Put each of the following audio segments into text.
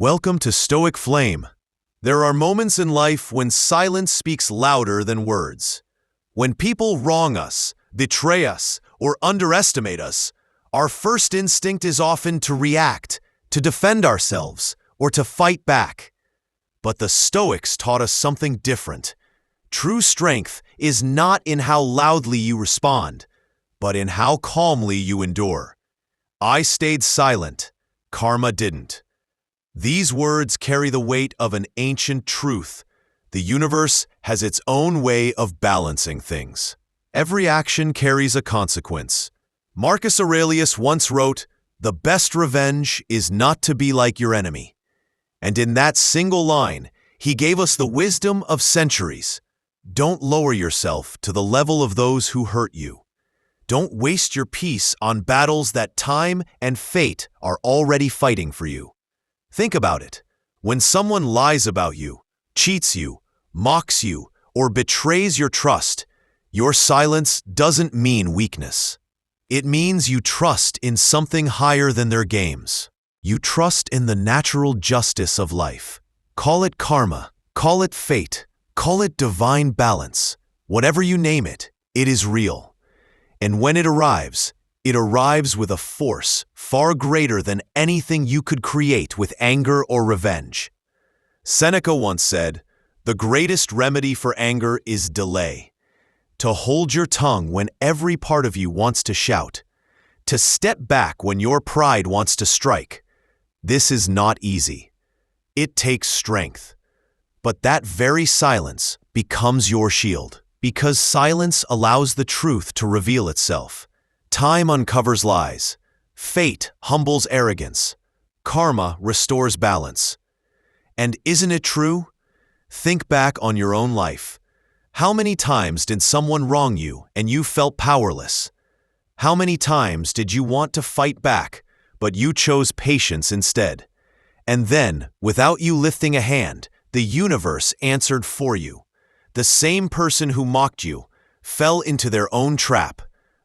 Welcome to Stoic Flame. There are moments in life when silence speaks louder than words. When people wrong us, betray us, or underestimate us, our first instinct is often to react, to defend ourselves, or to fight back. But the Stoics taught us something different. True strength is not in how loudly you respond, but in how calmly you endure. I stayed silent. Karma didn't. These words carry the weight of an ancient truth. The universe has its own way of balancing things. Every action carries a consequence. Marcus Aurelius once wrote, "The best revenge is not to be like your enemy." And in that single line, he gave us the wisdom of centuries. Don't lower yourself to the level of those who hurt you. Don't waste your peace on battles that time and fate are already fighting for you. Think about it. When someone lies about you, cheats you, mocks you, or betrays your trust, your silence doesn't mean weakness. It means you trust in something higher than their games. You trust in the natural justice of life. Call it karma, call it fate, call it divine balance. Whatever you name it, it is real. And when it arrives with a force far greater than anything you could create with anger or revenge. Seneca once said, "The greatest remedy for anger is delay." To hold your tongue when every part of you wants to shout. To step back when your pride wants to strike. This is not easy. It takes strength. But that very silence becomes your shield, because silence allows the truth to reveal itself. Time uncovers lies. Fate humbles arrogance. Karma restores balance. And isn't it true? Think back on your own life. How many times did someone wrong you and you felt powerless? How many times did you want to fight back, but you chose patience instead? And then, without you lifting a hand, the universe answered for you. The same person who mocked you fell into their own trap.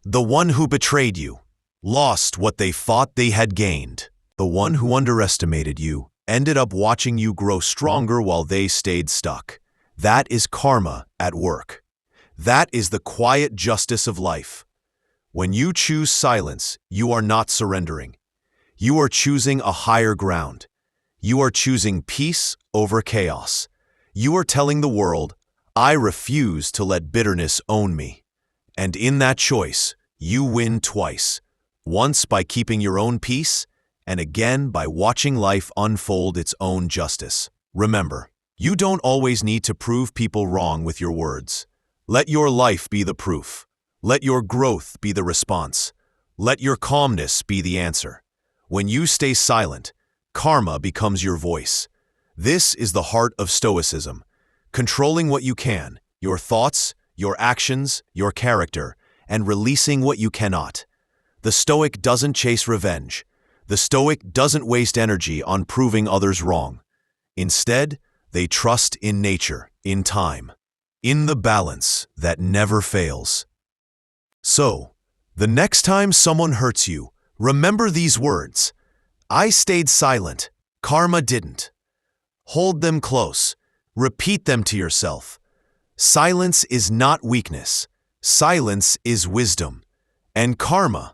The one who betrayed you lost what they thought they had gained. The one who underestimated you ended up watching you grow stronger while they stayed stuck. That is karma at work. That is the quiet justice of life. When you choose silence, you are not surrendering. You are choosing a higher ground. You are choosing peace over chaos. You are telling the world, "I refuse to let bitterness own me." And in that choice, you win twice. Once by keeping your own peace, and again by watching life unfold its own justice. Remember, you don't always need to prove people wrong with your words. Let your life be the proof. Let your growth be the response. Let your calmness be the answer. When you stay silent, karma becomes your voice. This is the heart of Stoicism. Controlling what you can, your thoughts, your actions, your character, and releasing what you cannot. The Stoic doesn't chase revenge. The Stoic doesn't waste energy on proving others wrong. Instead, they trust in nature, in time, in the balance that never fails. So, the next time someone hurts you, remember these words. I stayed silent. Karma didn't. Hold them close. Repeat them to yourself. Silence is not weakness. Silence is wisdom. And karma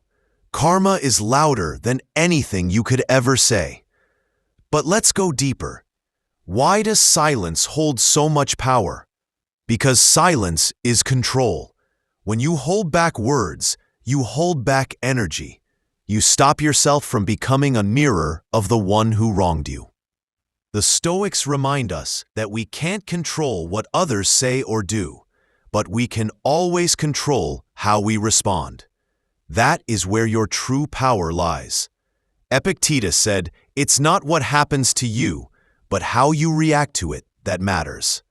is louder than anything you could ever say. But let's go deeper. Why does silence hold so much power? Because silence is control. When you hold back words, you hold back energy. You stop yourself from becoming a mirror of the one who wronged you. The Stoics remind us that we can't control what others say or do, but we can always control how we respond. That is where your true power lies. Epictetus said, "It's not what happens to you, but how you react to it that matters."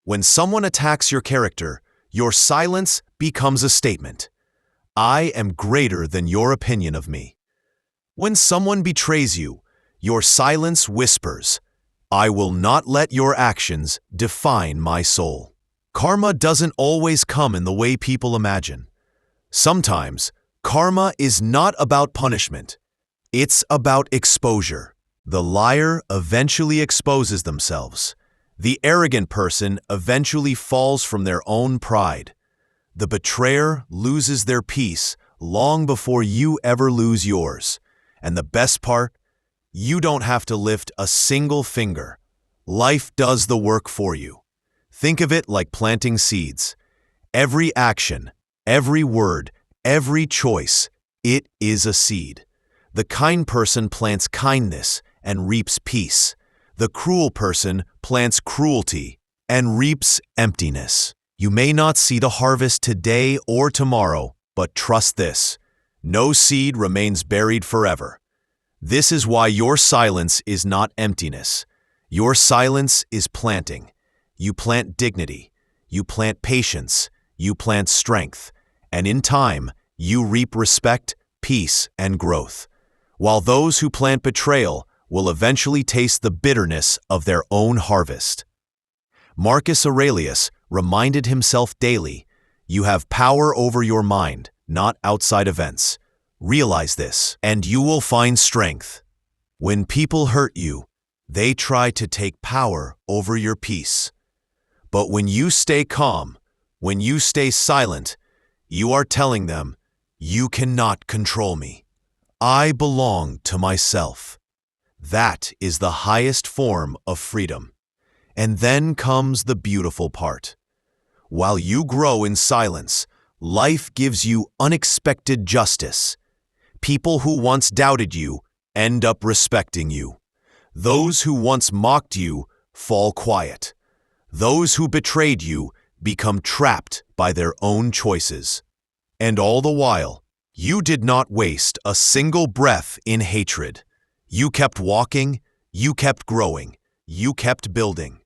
When someone attacks your character, your silence becomes a statement. I am greater than your opinion of me. When someone betrays you, your silence whispers, I will not let your actions define my soul. Karma doesn't always come in the way people imagine. Sometimes, karma is not about punishment. It's about exposure. The liar eventually exposes themselves. The arrogant person eventually falls from their own pride. The betrayer loses their peace long before you ever lose yours. And the best part? You don't have to lift a single finger. Life does the work for you. Think of it like planting seeds. Every action, every word, every choice, it is a seed. The kind person plants kindness and reaps peace. The cruel person plants cruelty and reaps emptiness. You may not see the harvest today or tomorrow, but trust this: no seed remains buried forever. This is why your silence is not emptiness. Your silence is planting. You plant dignity. You plant patience. You plant strength. And in time, you reap respect, peace, and growth. While those who plant betrayal will eventually taste the bitterness of their own harvest. Marcus Aurelius reminded himself daily, you have power over your mind, not outside events. Realize this, and you will find strength. When people hurt you, they try to take power over your peace. But when you stay calm, when you stay silent, you are telling them, you cannot control me. I belong to myself. That is the highest form of freedom. And then comes the beautiful part. While you grow in silence, life gives you unexpected justice. People who once doubted you end up respecting you. Those who once mocked you fall quiet. Those who betrayed you become trapped by their own choices. And all the while, you did not waste a single breath in hatred. You kept walking, you kept growing, you kept building.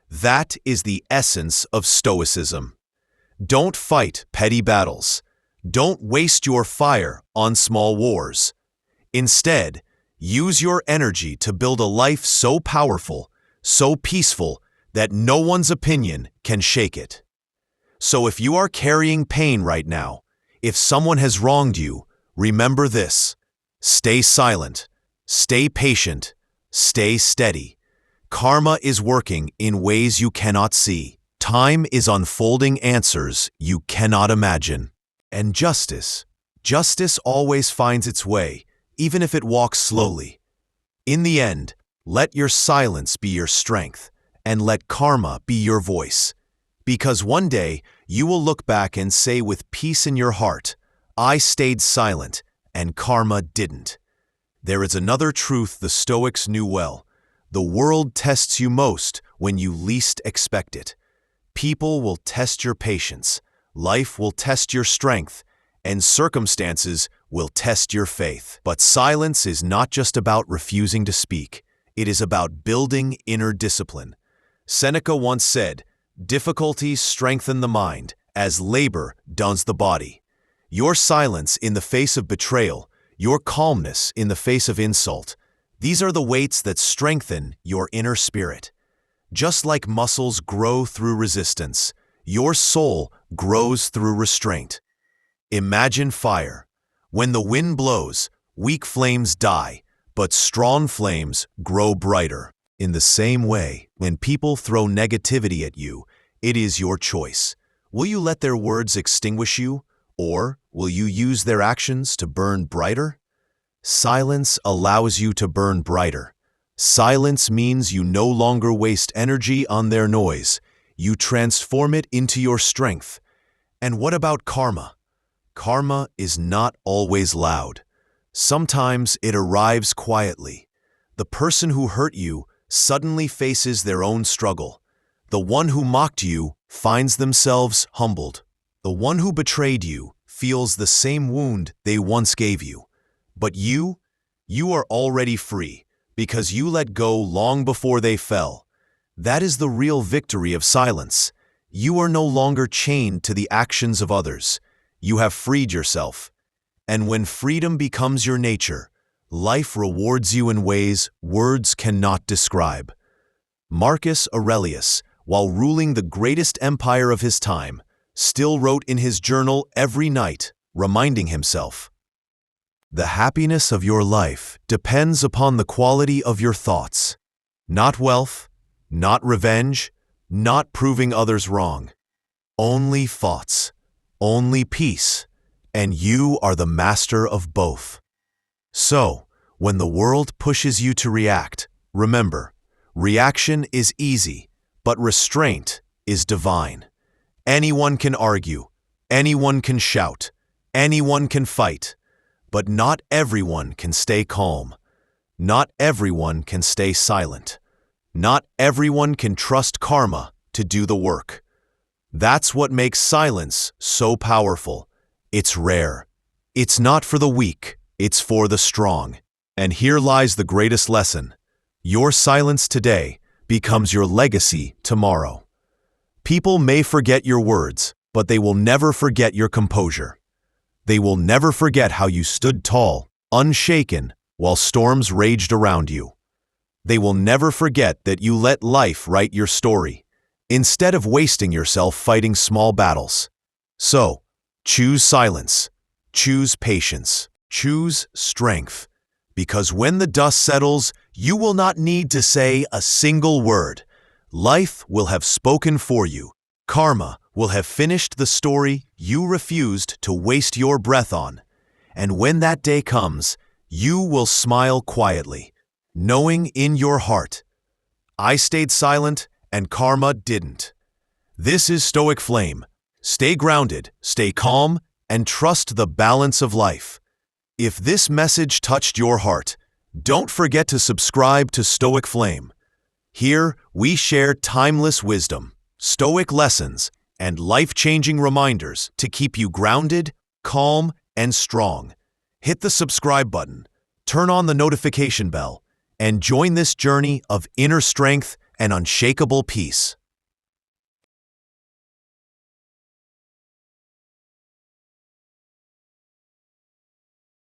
That is the essence of Stoicism. Don't fight petty battles. Don't waste your fire on small wars. Instead, use your energy to build a life so powerful, so peaceful, that no one's opinion can shake it. So if you are carrying pain right now, if someone has wronged you, remember this: stay silent, stay patient, stay steady. Karma is working in ways you cannot see. Time is unfolding answers you cannot imagine. And justice always finds its way, even if it walks slowly. In the end, let your silence be your strength, and let karma be your voice. Because one day, you will look back and say with peace in your heart, I stayed silent, and karma didn't. There is another truth the Stoics knew well. The world tests you most when you least expect it. People will test your patience, life will test your strength, and circumstances will test your faith. But silence is not just about refusing to speak. It is about building inner discipline. Seneca once said, difficulties strengthen the mind, as labor does the body. Your silence in the face of betrayal, your calmness in the face of insult, these are the weights that strengthen your inner spirit. Just like muscles grow through resistance, your soul grows through restraint. Imagine fire. When the wind blows, weak flames die, but strong flames grow brighter. In the same way, when people throw negativity at you, it is your choice. Will you let their words extinguish you, or will you use their actions to burn brighter? Silence allows you to burn brighter. Silence means you no longer waste energy on their noise. You transform it into your strength. And what about karma? Karma is not always loud. Sometimes it arrives quietly. The person who hurt you suddenly faces their own struggle. The one who mocked you finds themselves humbled. The one who betrayed you feels the same wound they once gave you. But you are already free because you let go long before they fell. That is the real victory of silence. You are no longer chained to the actions of others. You have freed yourself. And when freedom becomes your nature, life rewards you in ways words cannot describe. Marcus Aurelius, while ruling the greatest empire of his time, still wrote in his journal every night, reminding himself, The happiness of your life depends upon the quality of your thoughts. Not wealth, not revenge, not proving others wrong. Only thoughts, only peace, and you are the master of both. So, when the world pushes you to react, remember, reaction is easy, but restraint is divine. Anyone can argue, anyone can shout, anyone can fight, but not everyone can stay calm. Not everyone can stay silent. Not everyone can trust karma to do the work. That's what makes silence so powerful. It's rare. It's not for the weak, it's for the strong. And here lies the greatest lesson. Your silence today becomes your legacy tomorrow. People may forget your words, but they will never forget your composure. They will never forget how you stood tall, unshaken, while storms raged around you. They will never forget that you let life write your story, instead of wasting yourself fighting small battles. So, choose silence, choose patience, choose strength, because when the dust settles, you will not need to say a single word. Life will have spoken for you. Karma will have finished the story you refused to waste your breath on. And when that day comes, you will smile quietly, knowing in your heart, I stayed silent and karma didn't. This is Stoic Flame. Stay grounded, stay calm, and trust the balance of life. If this message touched your heart, don't forget to subscribe to Stoic Flame. Here, we share timeless wisdom, Stoic lessons, and life-changing reminders to keep you grounded, calm, and strong. Hit the subscribe button, turn on the notification bell, and join this journey of inner strength and unshakable peace.